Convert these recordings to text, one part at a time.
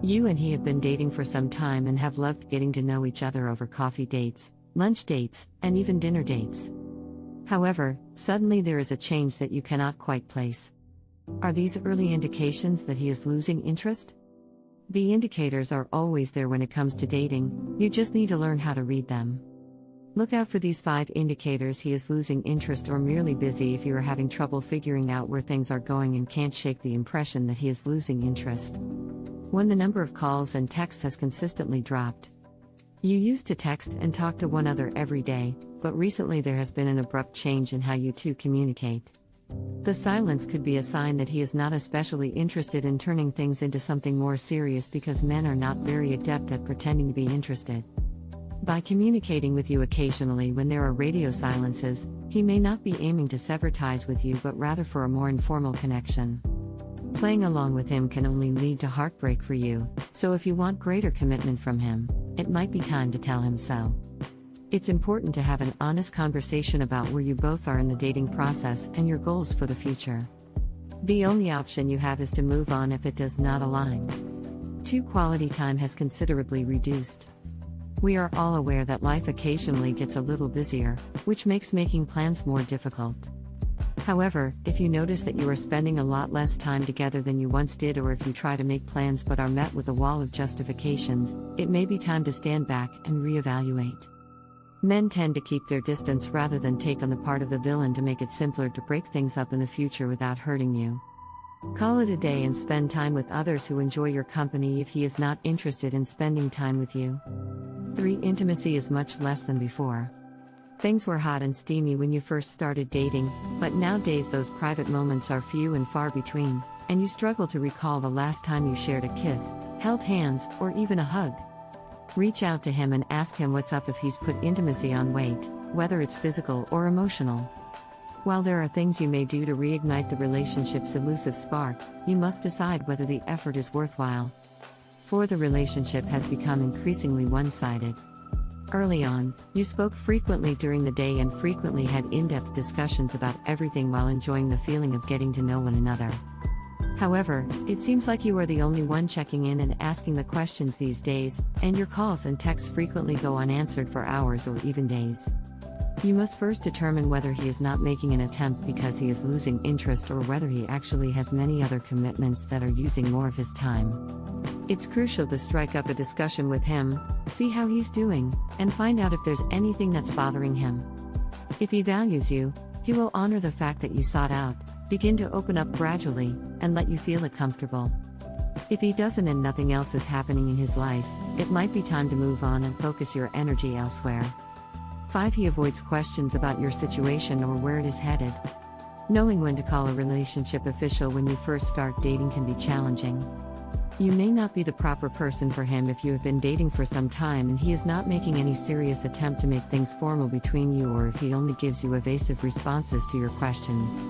You and he have been dating for some time and have loved getting to know each other over coffee dates, lunch dates, and even dinner dates. However, suddenly there is a change that you cannot quite place. Are these early indications that he is losing interest? The indicators are always there when it comes to dating, you just need to learn how to read them. Look out for these 5 indicators he is losing interest or merely busy if you are having trouble figuring out where things are going and can't shake the impression that he is losing interest. When the number of calls and texts has consistently dropped. You used to text and talk to one another every day, but recently there has been an abrupt change in how you two communicate. The silence could be a sign that he is not especially interested in turning things into something more serious because men are not very adept at pretending to be interested. By communicating with you occasionally when there are radio silences, he may not be aiming to sever ties with you but rather for a more informal connection. Playing along with him can only lead to heartbreak for you, so if you want greater commitment from him, it might be time to tell him so. It's important to have an honest conversation about where you both are in the dating process and your goals for the future. The only option you have is to move on if it does not align. 2. Quality time has considerably reduced. We are all aware that life occasionally gets a little busier, which makes making plans more difficult. However, if you notice that you are spending a lot less time together than you once did, or if you try to make plans but are met with a wall of justifications, it may be time to stand back and reevaluate. Men tend to keep their distance rather than take on the part of the villain to make it simpler to break things up in the future without hurting you. Call it a day and spend time with others who enjoy your company if he is not interested in spending time with you. 3. Intimacy is much less than before. Things were hot and steamy when you first started dating, but nowadays those private moments are few and far between, and you struggle to recall the last time you shared a kiss, held hands, or even a hug. Reach out to him and ask him what's up if he's put intimacy on wait, whether it's physical or emotional. While there are things you may do to reignite the relationship's elusive spark, you must decide whether the effort is worthwhile. For the relationship has become increasingly one-sided. Early on, you spoke frequently during the day and frequently had in-depth discussions about everything while enjoying the feeling of getting to know one another. However, it seems like you are the only one checking in and asking the questions these days, and your calls and texts frequently go unanswered for hours or even days. You must first determine whether he is not making an attempt because he is losing interest or whether he actually has many other commitments that are using more of his time. It's crucial to strike up a discussion with him, see how he's doing, and find out if there's anything that's bothering him. If he values you, he will honor the fact that you sought out, begin to open up gradually, and let you feel it comfortable. If he doesn't and nothing else is happening in his life, it might be time to move on and focus your energy elsewhere. 5. He avoids questions about your situation or where it is headed. Knowing when to call a relationship official when you first start dating can be challenging. You may not be the proper person for him if you have been dating for some time and he is not making any serious attempt to make things formal between you, or if he only gives you evasive responses to your questions.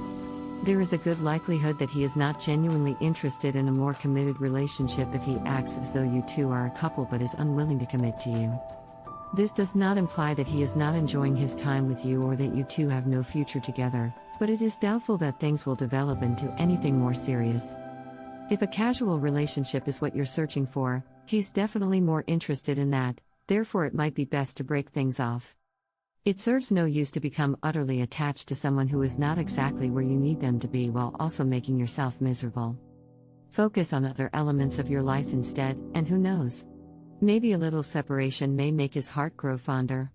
There is a good likelihood that he is not genuinely interested in a more committed relationship if he acts as though you two are a couple but is unwilling to commit to you. This does not imply that he is not enjoying his time with you or that you two have no future together, but it is doubtful that things will develop into anything more serious. If a casual relationship is what you're searching for, he's definitely more interested in that, therefore it might be best to break things off. It serves no use to become utterly attached to someone who is not exactly where you need them to be while also making yourself miserable. Focus on other elements of your life instead, and who knows? Maybe a little separation may make his heart grow fonder.